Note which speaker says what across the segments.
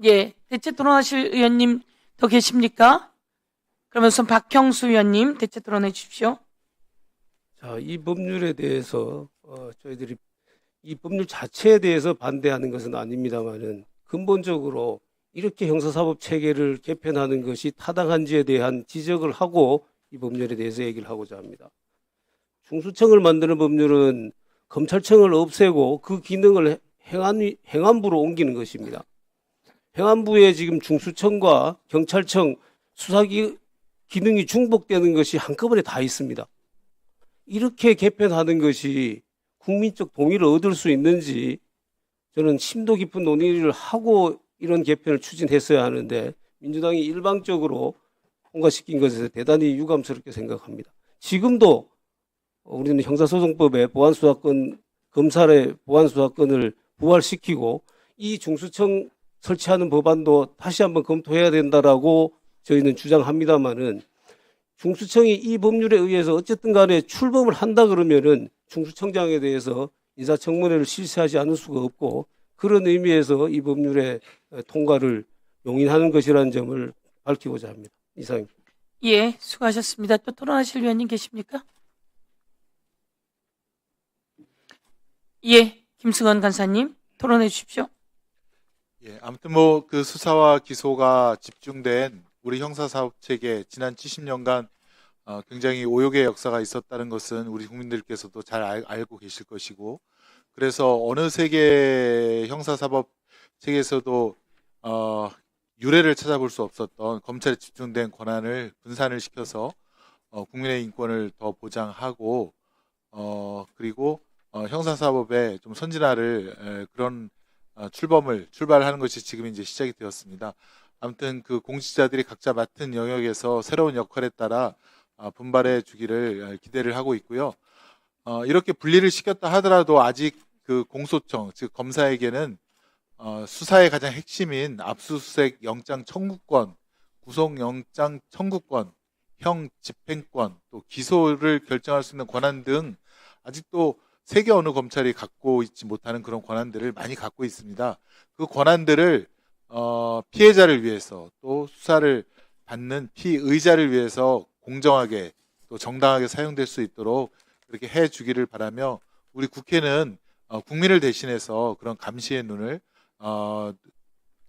Speaker 1: 예, 대체 토론하실 의원님 더 계십니까? 그러면 우선 박형수 의원님 대체 토론해 주십시오.
Speaker 2: 자, 이 법률에 대해서 저희들이 이 법률 자체에 대해서 반대하는 것은 아닙니다만은 근본적으로 이렇게 형사사법 체계를 개편하는 것이 타당한지에 대한 지적을 하고 이 법률에 대해서 얘기를 하고자 합니다. 중수청을 만드는 법률은 검찰청을 없애고 그 기능을 행안부로 옮기는 것입니다. 행안부에 지금 중수청과 경찰청 수사기 기능이 중복되는 것이 한꺼번에 다 있습니다. 이렇게 개편하는 것이 국민적 동의를 얻을 수 있는지 저는 심도 깊은 논의를 하고 이런 개편을 추진했어야 하는데 민주당이 일방적으로 통과시킨 것에 대단히 유감스럽게 생각합니다. 지금도 우리는 형사소송법에 보안수사권, 검찰의 보안수사권을 부활시키고 이 중수청 설치하는 법안도 다시 한번 검토해야 된다라고 저희는 주장합니다만은 중수청이 이 법률에 의해서 어쨌든 간에 출범을 한다 그러면은 중수청장에 대해서 인사청문회를 실시하지 않을 수가 없고 그런 의미에서 이 법률의 통과를 용인하는 것이라는 점을 밝히고자 합니다. 이상입니다.
Speaker 1: 예, 수고하셨습니다. 또 토론하실 의원님 계십니까? 예, 김승원 간사님 토론해 주십시오.
Speaker 3: 예, 아무튼 그 수사와 기소가 집중된 우리 형사사법 체계 지난 70년간 굉장히 오욕의 역사가 있었다는 것은 우리 국민들께서도 잘 알고 계실 것이고, 그래서 어느 세계 형사사법 체계에서도 유례를 찾아볼 수 없었던 검찰에 집중된 권한을 분산을 시켜서 국민의 인권을 더 보장하고 그리고 형사사법의 좀 선진화를 그런 출발하는 것이 지금 이제 시작이 되었습니다. 아무튼 그 공직자들이 각자 맡은 영역에서 새로운 역할에 따라 분발해 주기를 기대를 하고 있고요. 이렇게 분리를 시켰다 하더라도 아직 그 공소청, 즉 검사에게는 수사의 가장 핵심인 압수수색 영장 청구권, 구속영장 청구권, 형 집행권, 또 기소를 결정할 수 있는 권한 등 아직도 세계 어느 검찰이 갖고 있지 못하는 그런 권한들을 많이 갖고 있습니다. 그 권한들을 피해자를 위해서 또 수사를 받는 피의자를 위해서 공정하게 또 정당하게 사용될 수 있도록 그렇게 해주기를 바라며, 우리 국회는 국민을 대신해서 그런 감시의 눈을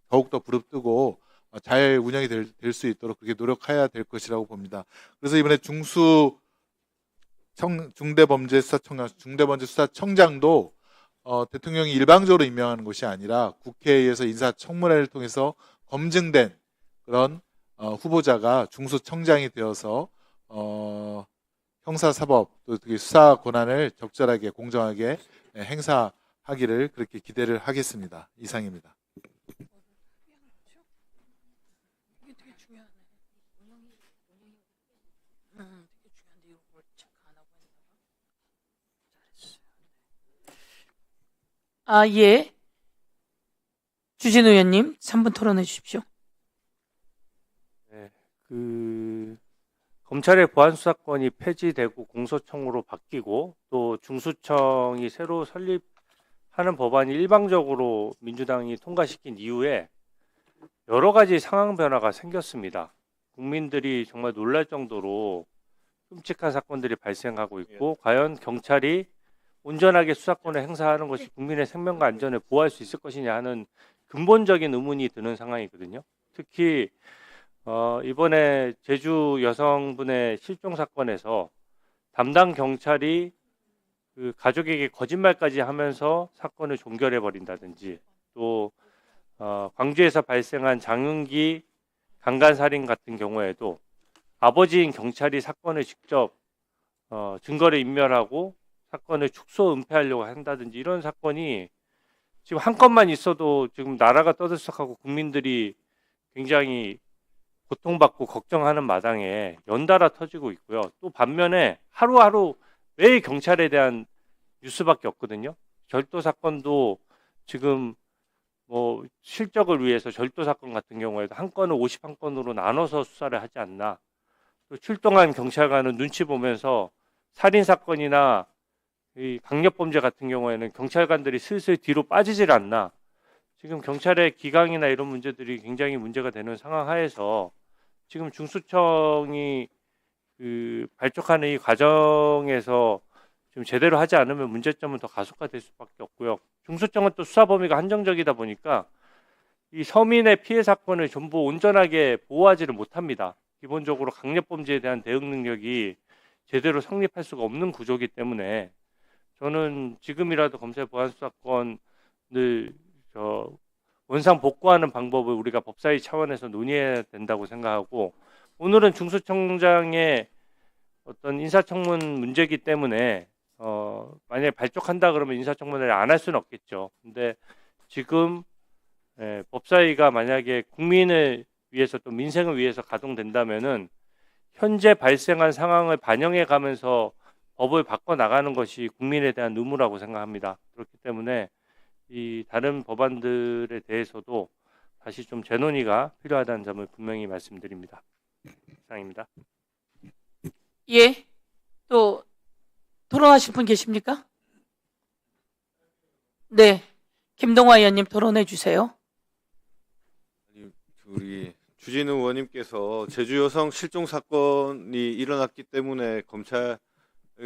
Speaker 3: 더욱더 부릅뜨고 잘 운영이 될 수 있도록 그렇게 노력해야 될 것이라고 봅니다. 그래서 이번에 중대범죄수사청장도 대통령이 일방적으로 임명하는 것이 아니라 국회에 의해서 인사청문회를 통해서 검증된 그런 후보자가 중수청장이 되어서 형사사법 또 수사 권한을 적절하게 공정하게 행사하기를 그렇게 기대를 하겠습니다. 이상입니다.
Speaker 1: 예. 주진우 의원님 3분 토론해 주십시오.
Speaker 4: 네, 검찰의 보안수사권이 폐지되고 공소청으로 바뀌고 또 중수청이 새로 설립하는 법안이 일방적으로 민주당이 통과시킨 이후에 여러 가지 상황 변화가 생겼습니다. 국민들이 정말 놀랄 정도로 끔찍한 사건들이 발생하고 있고, 과연 경찰이 온전하게 수사권을 행사하는 것이 국민의 생명과 안전을 보호할 수 있을 것이냐 하는 근본적인 의문이 드는 상황이거든요. 특히 이번에 제주 여성분의 실종 사건에서 담당 경찰이 그 가족에게 거짓말까지 하면서 사건을 종결해 버린다든지, 또 광주에서 발생한 장윤기 강간살인 같은 경우에도 아버지인 경찰이 사건을 직접 증거를 인멸하고 사건을 축소 은폐하려고 한다든지, 이런 사건이 지금 한 건만 있어도 지금 나라가 떠들썩하고 국민들이 굉장히 고통받고 걱정하는 마당에 연달아 터지고 있고요. 또 반면에 하루하루 매일 경찰에 대한 뉴스밖에 없거든요. 절도 사건도 지금 실적을 위해서 절도 사건 같은 경우에도 한 건을 51건으로 나눠서 수사를 하지 않나. 또 출동한 경찰관은 눈치 보면서 살인 사건이나 이 강력범죄 같은 경우에는 경찰관들이 슬슬 뒤로 빠지질 않나. 지금 경찰의 기강이나 이런 문제들이 굉장히 문제가 되는 상황 하에서 지금 중수청이 그 발족하는 이 과정에서 좀 제대로 하지 않으면 문제점은 더 가속화될 수밖에 없고요. 중수청은 또 수사 범위가 한정적이다 보니까 이 서민의 피해 사건을 전부 온전하게 보호하지를 못합니다. 기본적으로 강력범죄에 대한 대응 능력이 제대로 성립할 수가 없는 구조이기 때문에 저는 지금이라도 검찰 보안 수사권을 원상 복구하는 방법을 우리가 법사위 차원에서 논의해야 된다고 생각하고, 오늘은 중수청장의 어떤 인사청문 문제이기 때문에 만약에 발족한다 그러면 인사청문회를 안 할 수는 없겠죠. 근데 지금 법사위가 만약에 국민을 위해서 또 민생을 위해서 가동된다면은 현재 발생한 상황을 반영해 가면서 법을 바꿔 나가는 것이 국민에 대한 의무라고 생각합니다. 그렇기 때문에 이 다른 법안들에 대해서도 다시 좀 재논의가 필요하다는 점을 분명히 말씀드립니다. 이상입니다.
Speaker 1: 예. 또 토론하실 분 계십니까? 네. 김동화 의원님 토론해 주세요.
Speaker 5: 우리 주진우 의원님께서 제주 여성 실종 사건이 일어났기 때문에 검찰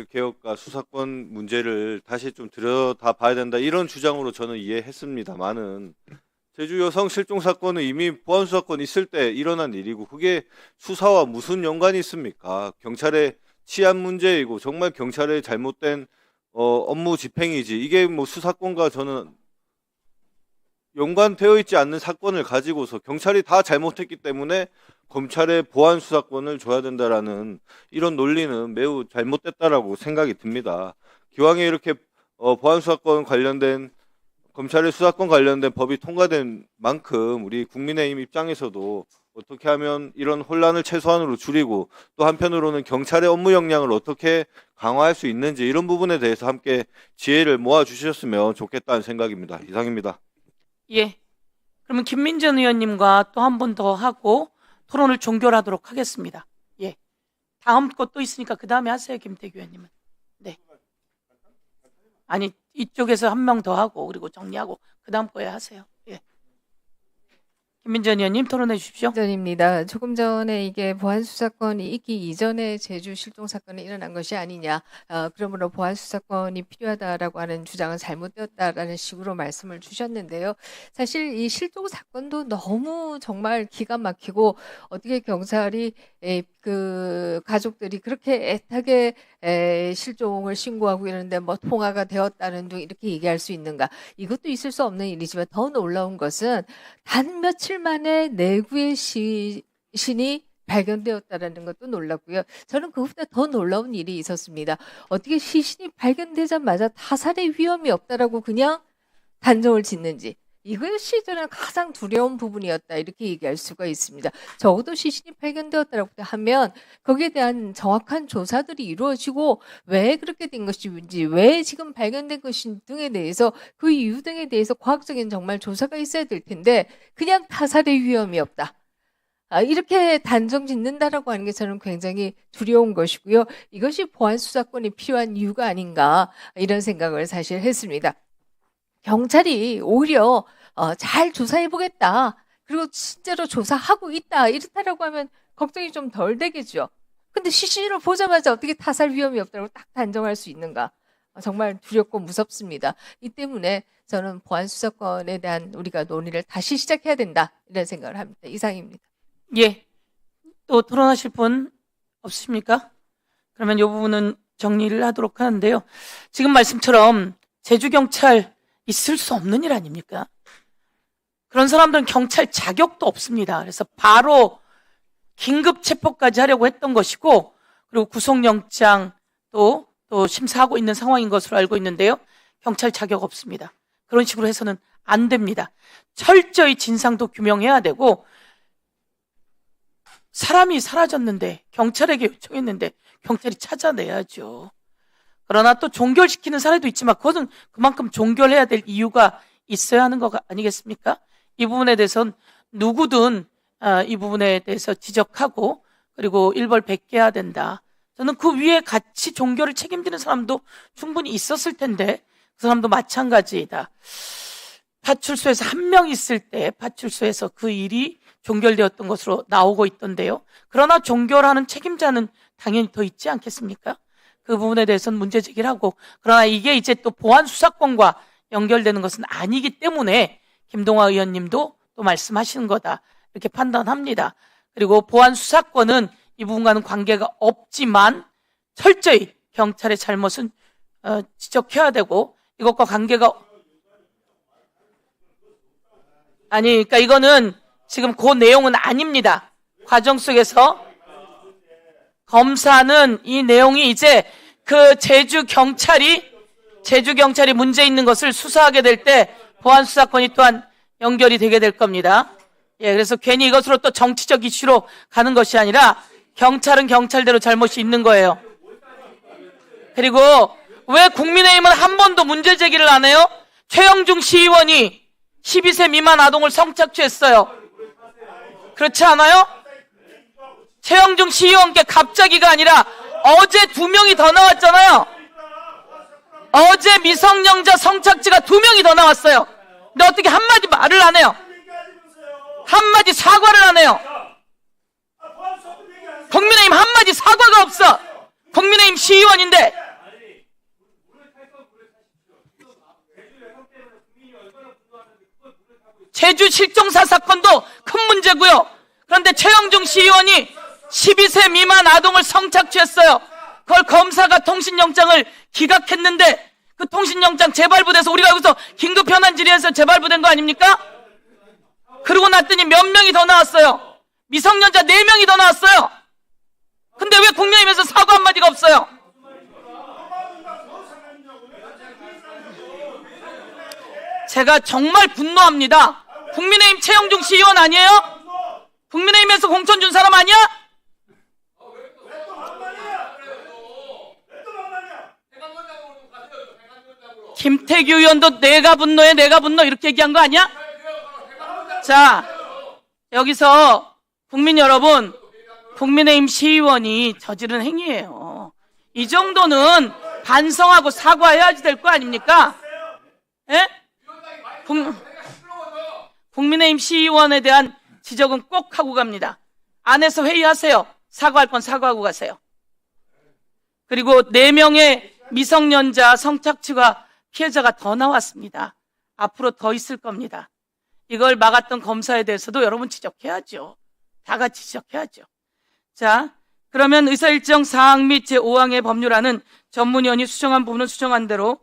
Speaker 5: 개혁과 수사권 문제를 다시 좀 들여다 봐야 된다, 이런 주장으로 저는 이해했습니다만은, 제주 여성 실종 사건은 이미 보안 수사권 있을 때 일어난 일이고 그게 수사와 무슨 연관이 있습니까? 경찰의 치안 문제이고 정말 경찰의 잘못된 업무 집행이지, 이게 뭐 수사권과 저는 연관되어 있지 않는 사건을 가지고서 경찰이 다 잘못했기 때문에 검찰의 보안 수사권을 줘야 된다라는 이런 논리는 매우 잘못됐다라고 생각이 듭니다. 기왕에 이렇게 보안 수사권 관련된, 검찰의 수사권 관련된 법이 통과된 만큼 우리 국민의힘 입장에서도 어떻게 하면 이런 혼란을 최소한으로 줄이고, 또 한편으로는 경찰의 업무 역량을 어떻게 강화할 수 있는지, 이런 부분에 대해서 함께 지혜를 모아 주셨으면 좋겠다는 생각입니다. 이상입니다.
Speaker 1: 예. 그러면 김민전 의원님과 또 한 번 더 하고 토론을 종결하도록 하겠습니다. 예. 다음 것도 있으니까 그 다음에 하세요, 김태규 의원님은. 네. 아니, 이쪽에서 한 명 더 하고 그리고 정리하고 그 다음 거에 하세요. 예. 김민전 의원님 토론해 주십시오.
Speaker 6: 전입니다. 조금 전에 이게 보안 수사권이 있기 이전에 제주 실종 사건이 일어난 것이 아니냐, 그러므로 보안 수사권이 필요하다라고 하는 주장은 잘못되었다라는 식으로 말씀을 주셨는데요. 사실 이 실종 사건도 너무 정말 기가 막히고, 어떻게 경찰이 그 가족들이 그렇게 애타게 실종을 신고하고 이러는데 뭐 통화가 되었다는 등 이렇게 얘기할 수 있는가? 이것도 있을 수 없는 일이지만, 더 놀라운 것은 단 며칠 만에 내구의 시신이 발견되었다라는 것도 놀랐고요. 저는 그것보다 더 놀라운 일이 있었습니다. 어떻게 시신이 발견되자마자 타살의 위험이 없다라고 그냥 단정을 짓는지, 이것이 저는 가장 두려운 부분이었다, 이렇게 얘기할 수가 있습니다. 적어도 시신이 발견되었다라고 하면 거기에 대한 정확한 조사들이 이루어지고, 왜 그렇게 된 것인지, 왜 지금 발견된 것인 등에 대해서, 그 이유 등에 대해서 과학적인 정말 조사가 있어야 될 텐데, 그냥 타살의 위험이 없다, 이렇게 단정 짓는다라고 하는 게 저는 굉장히 두려운 것이고요. 이것이 보안 수사권이 필요한 이유가 아닌가, 이런 생각을 사실 했습니다. 경찰이 오히려 잘 조사해보겠다, 그리고 실제로 조사하고 있다, 이렇다라고 하면 걱정이 좀 덜 되겠죠. 근데 시신을 보자마자 어떻게 타살 위험이 없다고 딱 단정할 수 있는가? 정말 두렵고 무섭습니다. 이 때문에 저는 보안 수사권에 대한 우리가 논의를 다시 시작해야 된다, 이런 생각을 합니다. 이상입니다.
Speaker 1: 예. 또 토론하실 분 없으십니까? 그러면 이 부분은 정리를 하도록 하는데요. 지금 말씀처럼 제주경찰 있을 수 없는 일 아닙니까? 그런 사람들은 경찰 자격도 없습니다. 그래서 바로 긴급 체포까지 하려고 했던 것이고, 그리고 구속영장 또 심사하고 있는 상황인 것으로 알고 있는데요. 경찰 자격 없습니다. 그런 식으로 해서는 안 됩니다. 철저히 진상도 규명해야 되고, 사람이 사라졌는데 경찰에게 요청했는데 경찰이 찾아내야죠. 그러나 또 종결시키는 사례도 있지만 그것은 그만큼 종결해야 될 이유가 있어야 하는 거 아니겠습니까? 이 부분에 대해서는 누구든 이 부분에 대해서 지적하고, 그리고 일벌백계해야 된다. 저는 그 위에 같이 종결을 책임지는 사람도 충분히 있었을 텐데 그 사람도 마찬가지이다. 파출소에서 한 명 있을 때 파출소에서 그 일이 종결되었던 것으로 나오고 있던데요. 그러나 종결하는 책임자는 당연히 더 있지 않겠습니까? 그 부분에 대해서는 문제 제기를 하고, 그러나 이게 이제 또 보안 수사권과 연결되는 것은 아니기 때문에 김동화 의원님도 또 말씀하시는 거다 이렇게 판단합니다. 그리고 보안 수사권은 이 부분과는 관계가 없지만 철저히 경찰의 잘못은 지적해야 되고, 이것과 관계가 그러니까 이거는 지금 그 내용은 아닙니다. 과정 속에서 검사는 이 내용이 이제 그 제주 경찰이 문제 있는 것을 수사하게 될 때 보안 수사권이 또한 연결이 되게 될 겁니다. 예, 그래서 괜히 이것으로 또 정치적 이슈로 가는 것이 아니라 경찰은 경찰대로 잘못이 있는 거예요. 그리고 왜 국민의힘은 한 번도 문제 제기를 안 해요? 최영중 시의원이 12세 미만 아동을 성착취했어요. 그렇지 않아요? 최영중 시의원께 갑자기가 아니라 어제 2명이 더 나왔잖아요. 어제 미성년자 성착취가 2명이 더 나왔어요. 근데 어떻게 한마디 말을 안 해요? 한마디 사과를 안 해요. 국민의힘 한마디 사과가 없어. 국민의힘 시의원인데. 제주 실종사 사건도 큰 문제고요. 그런데 최영중 시의원이 12세 미만 아동을 성착취했어요. 그걸 검사가 통신영장을 기각했는데 그 통신영장 재발부돼서 우리가 여기서 긴급 현안 질의해서 재발부된 거 아닙니까? 그러고 났더니 몇 명이 더 나왔어요. 미성년자 4명이 더 나왔어요. 근데 왜 국민의힘에서 사과 한마디가 없어요? 제가 정말 분노합니다. 국민의힘 최영중 시의원 아니에요? 국민의힘에서 공천 준 사람 아니야? 김태규 의원도 내가 분노 이렇게 얘기한 거 아니야? 자, 여기서 국민 여러분, 국민의힘 시의원이 저지른 행위예요. 이 정도는 반성하고 사과해야지 될 거 아닙니까? 예? 국민의힘 시의원에 대한 지적은 꼭 하고 갑니다. 안에서 회의하세요. 사과할 건 사과하고 가세요. 그리고 4명의 미성년자 성착취가 피해자가 더 나왔습니다. 앞으로 더 있을 겁니다. 이걸 막았던 검사에 대해서도 여러분 지적해야죠. 다 같이 지적해야죠. 자, 그러면 의사일정 사항 및 제5항의 법률안은 전문위원이 수정한 부분은 수정한 대로